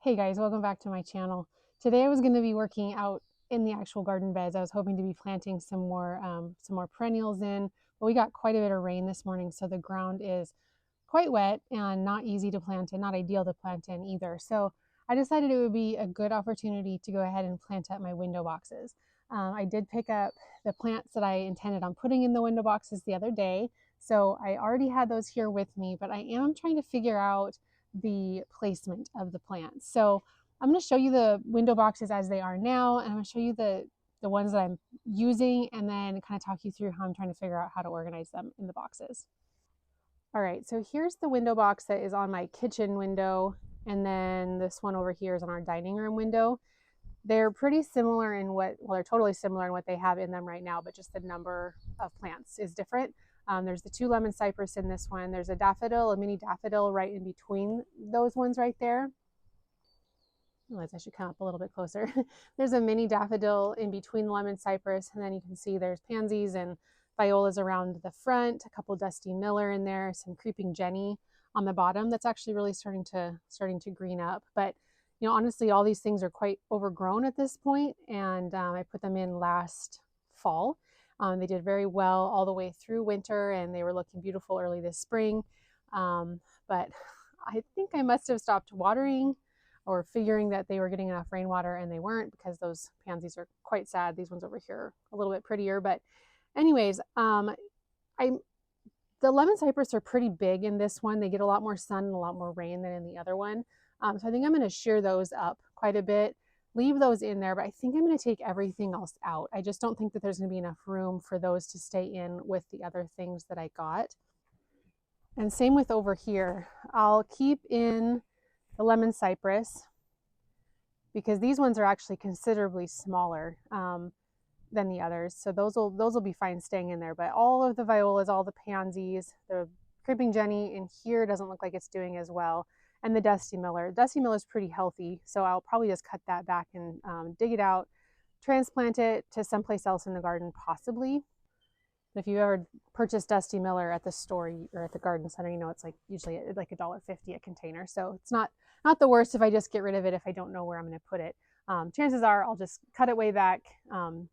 Hey guys, welcome back to my channel. Today I was going to be working out in the actual garden beds. I was hoping to be planting some more perennials in, but we got quite a bit of rain this morning, so the ground is quite wet and not easy to plant in, not ideal to plant in either. So I decided it would be a good opportunity to go ahead and plant up my window boxes. I did pick up the plants that I intended on putting in the window boxes the other day, so I already had those here with me, but I am trying to figure out the placement of the plants. So I'm going to show you the window boxes as they are now, and I'm going to show you the ones that I'm using, and then kind of talk you through how I'm trying to figure out how to organize them in the boxes. All right, so here's the window box that is on my kitchen window, and then this one over here is on our dining room window. They're pretty similar in what, well, they're totally similar in what they have in them right now, but just the number of plants is different. There's the 2 lemon cypress in this one. There's a daffodil, a mini daffodil right in between those ones right there. I realize I should come up a little bit closer. There's a mini daffodil in between the lemon cypress, and then you can see there's pansies and violas around the front, a couple Dusty Miller in there, some creeping Jenny on the bottom that's actually really starting to green up. But you know, honestly, all these things are quite overgrown at this point, and I put them in last fall. They did very well all the way through winter, and they were looking beautiful early this spring. But I think I must have stopped watering or figuring that they were getting enough rainwater, and they weren't, because those pansies are quite sad. These ones over here are a little bit prettier. But anyways, the lemon cypress are pretty big in this one. They get a lot more sun and a lot more rain than in the other one. So I think I'm going to shear those up quite a bit, leave those in there, but I think I'm going to take everything else out. I just don't think that there's going to be enough room for those to stay in with the other things that I got. And same with over here. I'll keep in the lemon cypress because these ones are actually considerably smaller than the others. So those will be fine staying in there. But all of the violas, all the pansies, the creeping Jenny in here doesn't look like it's doing as well. And the Dusty Miller. Dusty Miller is pretty healthy, so I'll probably just cut that back and dig it out, transplant it to someplace else in the garden, possibly. If you ever purchase Dusty Miller at the store or at the garden center, you know it's like usually like $1.50 a container. So it's not the worst if I just get rid of it if I don't know where I'm going to put it. Chances are I'll just cut it way back and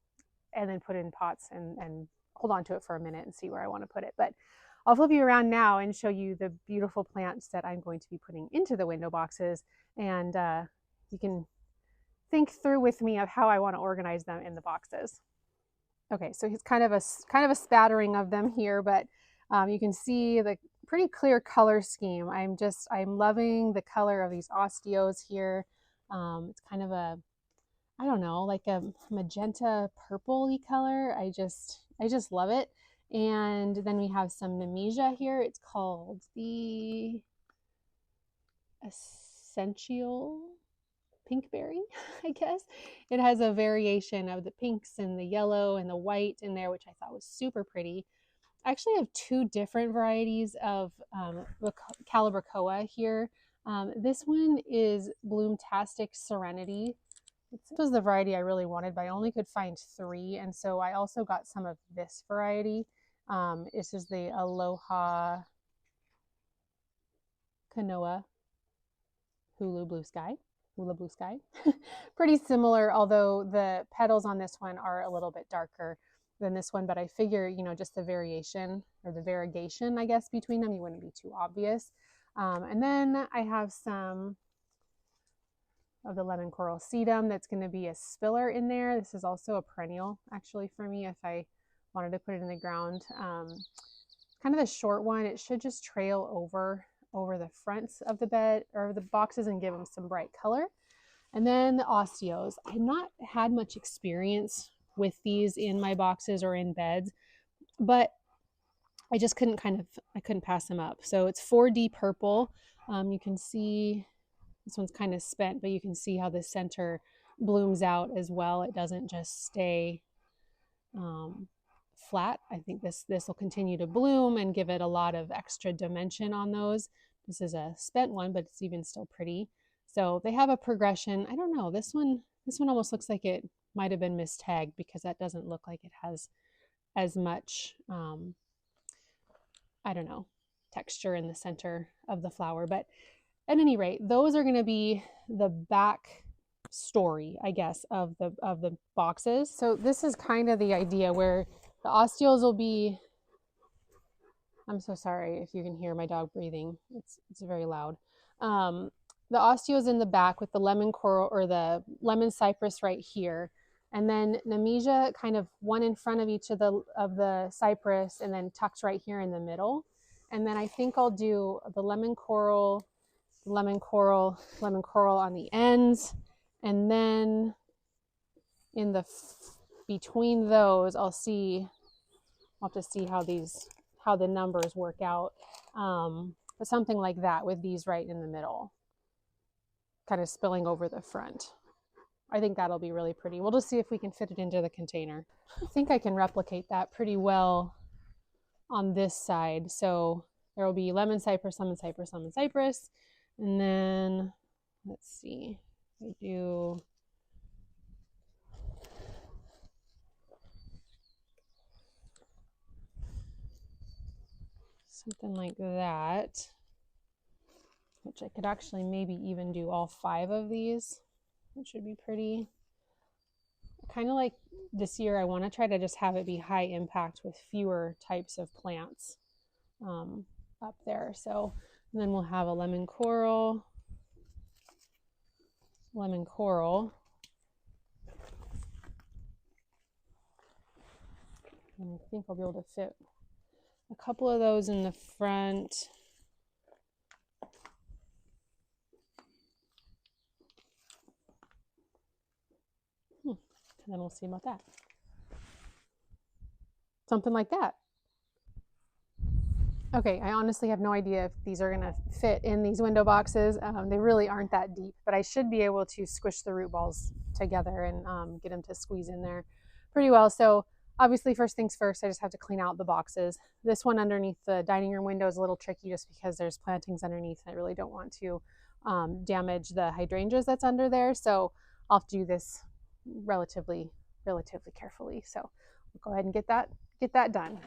then put it in pots and hold on to it for a minute and see where I want to put it. But I'll flip you around now and show you the beautiful plants that I'm going to be putting into the window boxes, and you can think through with me of how I want to organize them in the boxes. Okay, so it's kind of a spattering of them here, but you can see the pretty clear color scheme. I'm loving the color of these Osteos here. It's kind of a, I don't know, like a magenta purpley color. I just love it. And then we have some Nemesia here. It's called the Essential Pinkberry, I guess. It has a variation of the pinks and the yellow and the white in there, which I thought was super pretty. I actually have 2 different varieties of Calibrachoa here. This one is Bloomtastic Serenity. This was the variety I really wanted, but I only could find 3, and so I also got some of this variety. This is the Aloha Kanoa Hula Blue Sky. Pretty similar, although the petals on this one are a little bit darker than this one, but I figure, you know, just the variation or the variegation, I guess, between them, you wouldn't be too obvious. And then I have some of the lemon coral sedum that's going to be a spiller in there. This is also a perennial, actually, for me if I wanted to put it in the ground. Kind of a short one. It should just trail over the fronts of the bed or the boxes and give them some bright color. And then the Osteos. I've not had much experience with these in my boxes or in beds, but I just couldn't pass them up. So it's 4D purple. You can see this one's kind of spent, but you can see how the center blooms out as well. It doesn't just stay flat. I think this will continue to bloom and give it a lot of extra dimension on those. This is a spent one, but it's even still pretty. So they have a progression. I don't know. This one almost looks like it might have been mistagged, because that doesn't look like it has as much, I don't know, texture in the center of the flower. But at any rate, those are going to be the back story, I guess, of the boxes. So this is kind of the idea where the osteos will be. I'm so sorry if you can hear my dog breathing. It's very loud. The osteos in the back with the lemon coral or the lemon cypress right here, and then Nemesia kind of one in front of each of the cypress, and then tucked right here in the middle. And then I think I'll do the lemon coral, lemon coral, lemon coral on the ends, and then in the between those, I'll have to see how the numbers work out, but something like that with these right in the middle, kind of spilling over the front. I think that'll be really pretty. We'll just see if we can fit it into the container. I think I can replicate that pretty well on this side. So there will be lemon cypress, lemon cypress, lemon cypress. And then, let's see, I do something like that, which I could actually maybe even do all 5 of these, which would be pretty. Kind of like this year, I want to try to just have it be high impact with fewer types of plants up there. So, and then we'll have a lemon coral, lemon coral. And I think I'll be able to fit a couple of those in the front. And then we'll see about that. Something like that. Okay, I honestly have no idea if these are gonna fit in these window boxes. They really aren't that deep, but I should be able to squish the root balls together and get them to squeeze in there pretty well. So obviously, first things first, I just have to clean out the boxes. This one underneath the dining room window is a little tricky just because there's plantings underneath and I really don't want to damage the hydrangeas that's under there. So I'll have to do this relatively carefully. So we'll go ahead and get that done.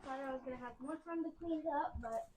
I was going to have more fun to clean it up, but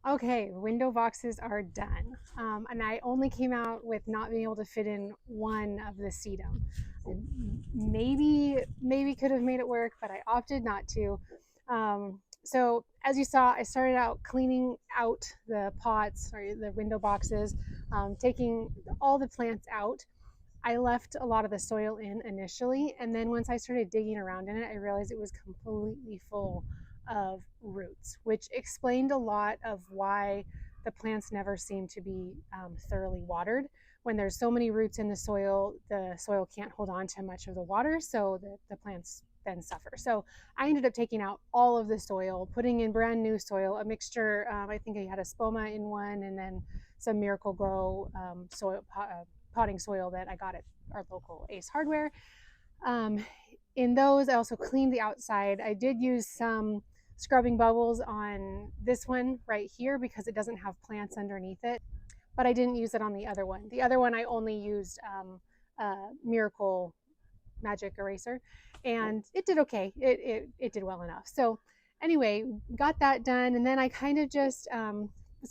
Okay, window boxes are done. And I only came out with not being able to fit in one of the Sedum. Maybe could have made it work, but I opted not to. So as you saw, I started out cleaning out the pots or the window boxes, taking all the plants out. I left a lot of the soil in initially, and then once I started digging around in it, I realized it was completely full of roots, which explained a lot of why the plants never seem to be thoroughly watered. When there's so many roots in the soil can't hold on to much of the water, so the plants then suffer. So I ended up taking out all of the soil, putting in brand new soil, a mixture. I think I had a spoma in one, and then some Miracle Grow potting soil that I got at our local Ace Hardware. In those, I also cleaned the outside. I did use some scrubbing bubbles on this one right here because it doesn't have plants underneath it, but I didn't use it on the other one. The other one I only used Miracle Magic Eraser, and it did okay. It did well enough. So anyway, got that done, and then I kind of just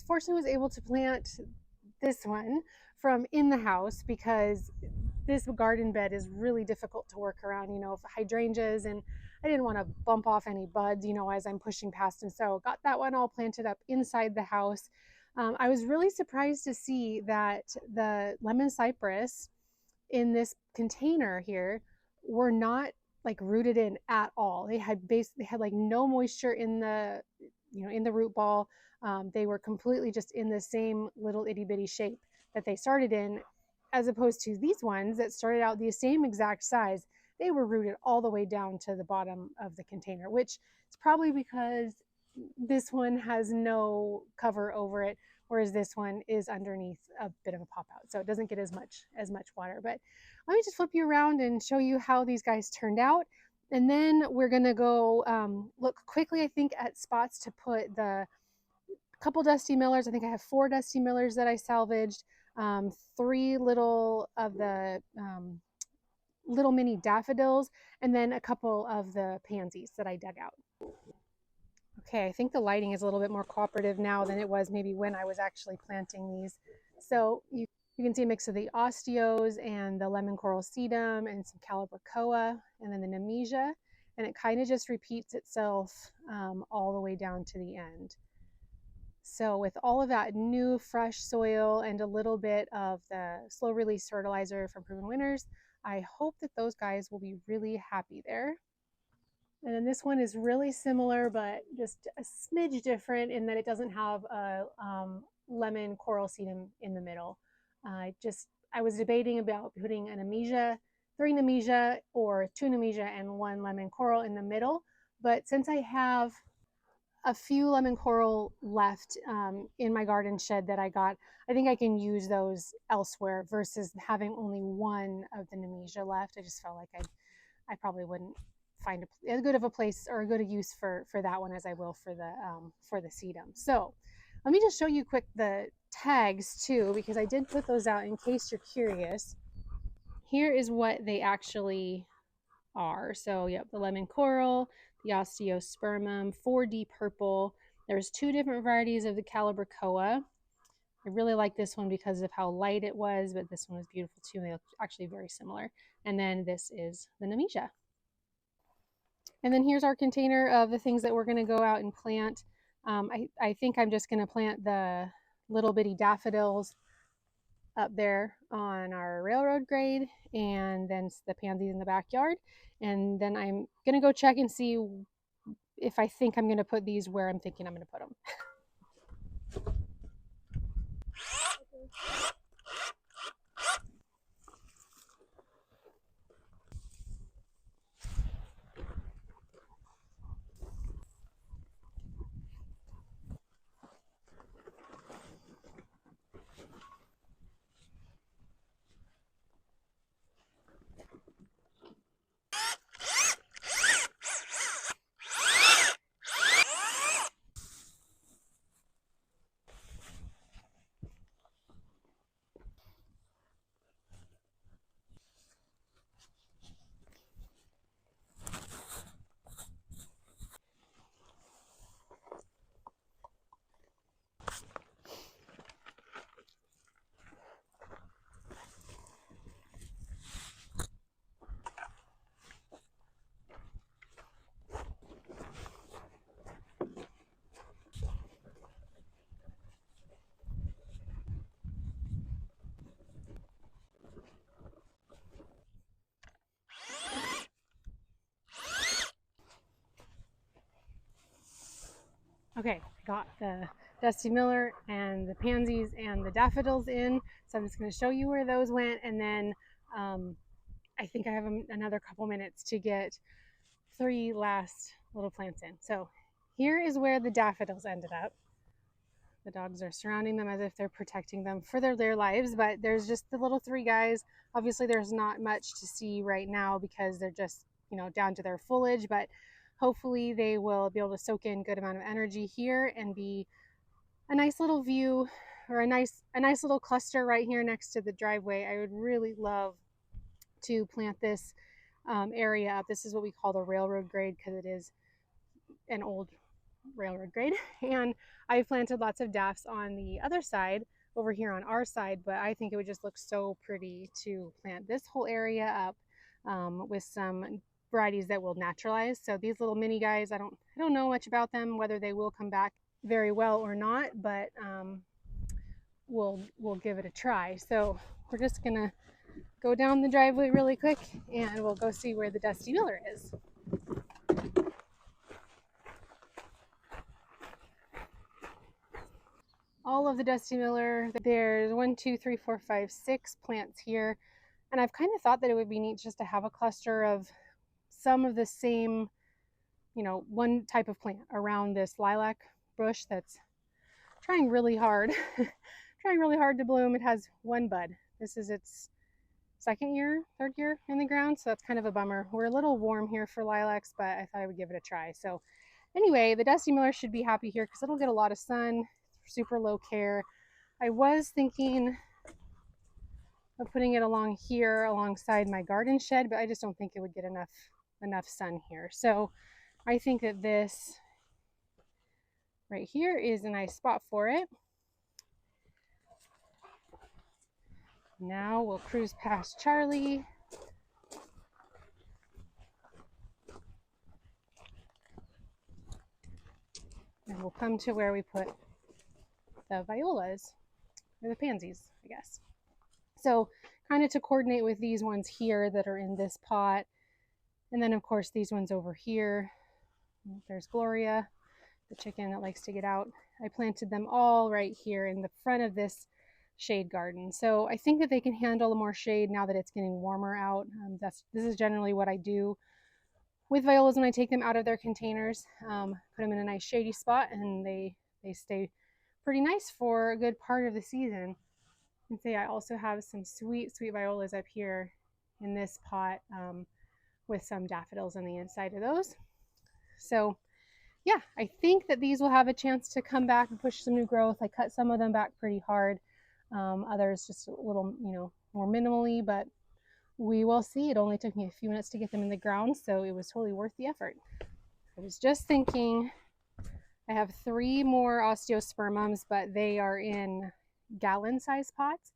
fortunately was able to plant this one from in the house because this garden bed is really difficult to work around, hydrangeas, and I didn't want to bump off any buds, as I'm pushing past. And so got that one all planted up inside the house. I was really surprised to see that the lemon cypress in this container here were not like rooted in at all. They had like no moisture in the root ball. They were completely just in the same little itty bitty shape that they started in, as opposed to these ones that started out the same exact size. They were rooted all the way down to the bottom of the container, which is probably because this one has no cover over it, whereas this one is underneath a bit of a pop out, so it doesn't get as much water. But let me just flip you around and show you how these guys turned out, and then we're gonna go look quickly, I think, at spots to put the couple Dusty Millers. I think I have 4 Dusty Millers that I salvaged, 3 little of the little mini daffodils, and then a couple of the pansies that I dug out. Okay, I think the lighting is a little bit more cooperative now than it was maybe when I was actually planting these. So you can see a mix of the Osteos and the lemon coral sedum and some Calibrachoa and then the Nemesia. And it kind of just repeats itself all the way down to the end. So with all of that new fresh soil and a little bit of the slow release fertilizer from Proven Winners, I hope that those guys will be really happy there. And then this one is really similar, but just a smidge different in that it doesn't have a lemon coral sedum in the middle. I was debating about putting a Nemesia, 3 Nemesia, or 2 Nemesia and 1 lemon coral in the middle. But since I have a few lemon coral left in my garden shed that I got, I think I can use those elsewhere versus having only 1 of the Nemesia left. I just felt like I probably wouldn't find as good of a place or a good use for that one as I will for the sedum. So let me just show you quick the tags too, because I did put those out in case you're curious. Here is what they actually are. So yep, the lemon coral, the Osteospernum, 4D purple. There's 2 different varieties of the Calibrachoa. I really like this one because of how light it was, but this one was beautiful too. They look actually very similar. And then this is the Nemesia. And then here's our container of the things that we're going to go out and plant. I think I'm just going to plant the little bitty daffodils up there on our railroad grade, and then the pansies in the backyard. And then I'm going to go check and see if I think I'm going to put these where I'm thinking I'm going to put them. Okay, I got the Dusty Miller and the pansies and the daffodils in. So I'm just going to show you where those went. And then I think I have another couple minutes to get 3 last little plants in. So here is where the daffodils ended up. The dogs are surrounding them as if they're protecting them for their lives, but there's just the little 3 guys. Obviously, there's not much to see right now because they're just, down to their foliage, but hopefully they will be able to soak in good amount of energy here and be a nice little view, or a nice little cluster right here next to the driveway. I would really love to plant this area up. This is what we call the railroad grade because it is an old railroad grade. And I've planted lots of daffs on the other side over here on our side, but I think it would just look so pretty to plant this whole area up with some varieties that will naturalize. So these little mini guys, I don't know much about them, whether they will come back very well or not, but we'll give it a try. So we're just gonna go down the driveway really quick and we'll go see where the Dusty Miller is. All of the Dusty Miller, there's 1, 2, 3, 4, 5, 6 plants here. And I've kind of thought that it would be neat just to have a cluster of some of the same, one type of plant around this lilac bush that's trying really hard to bloom. It has 1 bud. This is its 2nd year, 3rd year in the ground, so that's kind of a bummer. We're a little warm here for lilacs, but I thought I would give it a try. So anyway, the Dusty Miller should be happy here because it'll get a lot of sun, super low care. I was thinking of putting it along here alongside my garden shed, but I just don't think it would get enough sun here. So I think that this right here is a nice spot for it. Now we'll cruise past Charlie. And we'll come to where we put the violas, or the pansies, I guess. So kind of to coordinate with these ones here that are in this pot. And then of course these ones over here. There's Gloria, the chicken that likes to get out. I planted them all right here in the front of this shade garden. So I think that they can handle more shade now that it's getting warmer out. This is generally what I do with violas when I take them out of their containers. Put them in a nice shady spot and they stay pretty nice for a good part of the season. And say I also have some sweet violas up here in this pot with some daffodils on the inside of those. So yeah, I think that these will have a chance to come back and push some new growth. I cut some of them back pretty hard. Others just a little, more minimally, but we will see. It only took me a few minutes to get them in the ground, so it was totally worth the effort. I was just thinking, I have 3 more Osteospermums, but they are in gallon-sized pots,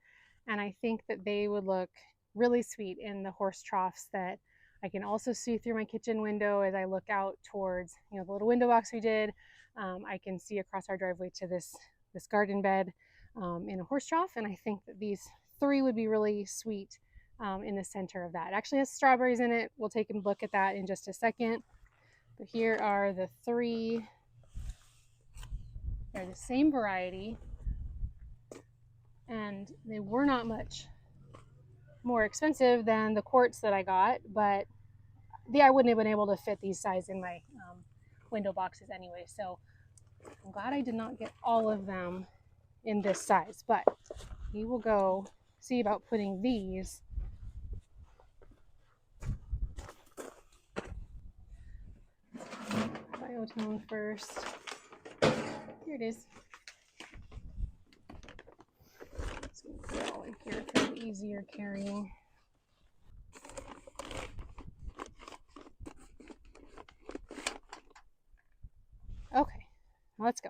and I think that they would look really sweet in the horse troughs that I can also see through my kitchen window as I look out towards, the little window box we did. I can see across our driveway to this garden bed in a horse trough, and I think that these 3 would be really sweet in the center of that. It actually has strawberries in it. We'll take a look at that in just a second. But here are the 3. They're the same variety, and they were not much more expensive than the quartz that I got, but I wouldn't have been able to fit these size in my window boxes anyway. So I'm glad I did not get all of them in this size, but we will go see about putting these biotone first. Here it is. So we'll put it all in here for the easier carrying. Okay, let's go.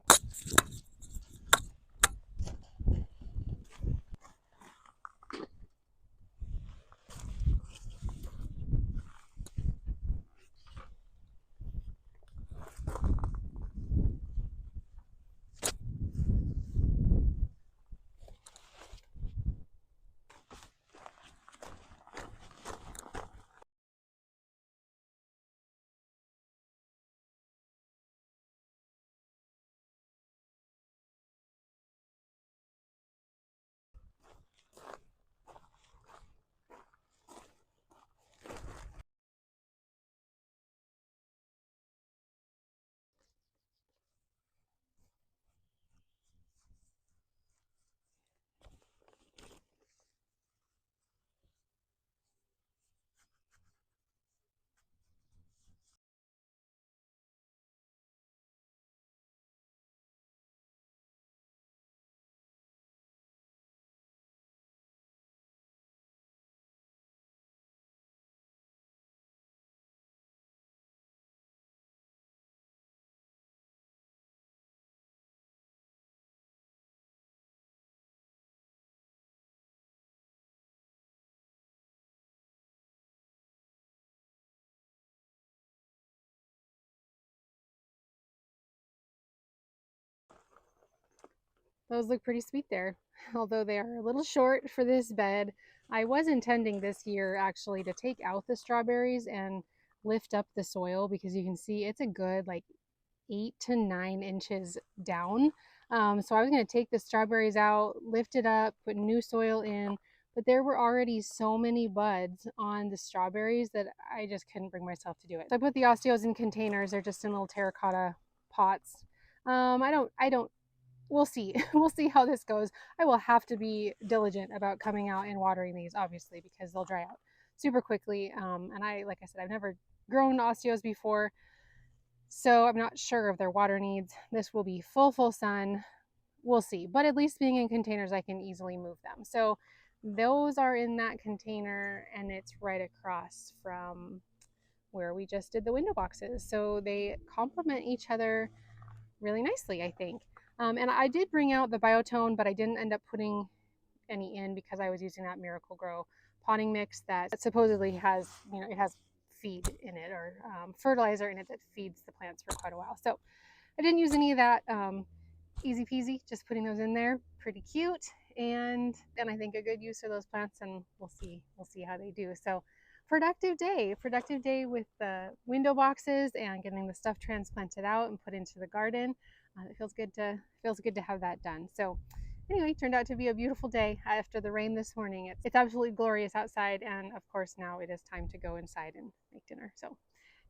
Those look pretty sweet there, although they are a little short for this bed. I was intending this year actually to take out the strawberries and lift up the soil because you can see it's a good like 8 to 9 inches down. So I was going to take the strawberries out, lift it up, put new soil in, but there were already so many buds on the strawberries that I just couldn't bring myself to do it. So I put the Osteos in containers. They're just in little terracotta pots. I don't we'll see. We'll see how this goes. I will have to be diligent about coming out and watering these, obviously, because they'll dry out super quickly. And like I said, I've never grown osteos before, so I'm not sure of their water needs. This will be full sun. We'll see. But at least being in containers, I can easily move them. So those are in that container, and it's right across from where we just did the window boxes. So they complement each other really nicely, I think. And I did bring out the biotone, but I didn't end up putting any in because I was using that Miracle Grow potting mix that supposedly has, it has feed in it or fertilizer in it that feeds the plants for quite a while. So I didn't use any of that. Easy peasy, just putting those in there. Pretty cute, and I think a good use for those plants. And we'll see how they do. So productive day with the window boxes and getting the stuff transplanted out and put into the garden. It feels good to have that done. So anyway, turned out to be a beautiful day after the rain this morning. It's absolutely glorious outside, and of course now it is time to go inside and make dinner. So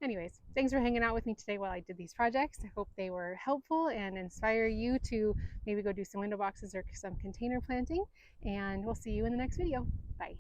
anyways, thanks for hanging out with me today while I did these projects. I hope they were helpful and inspire you to maybe go do some window boxes or some container planting, and we'll see you in the next video. Bye.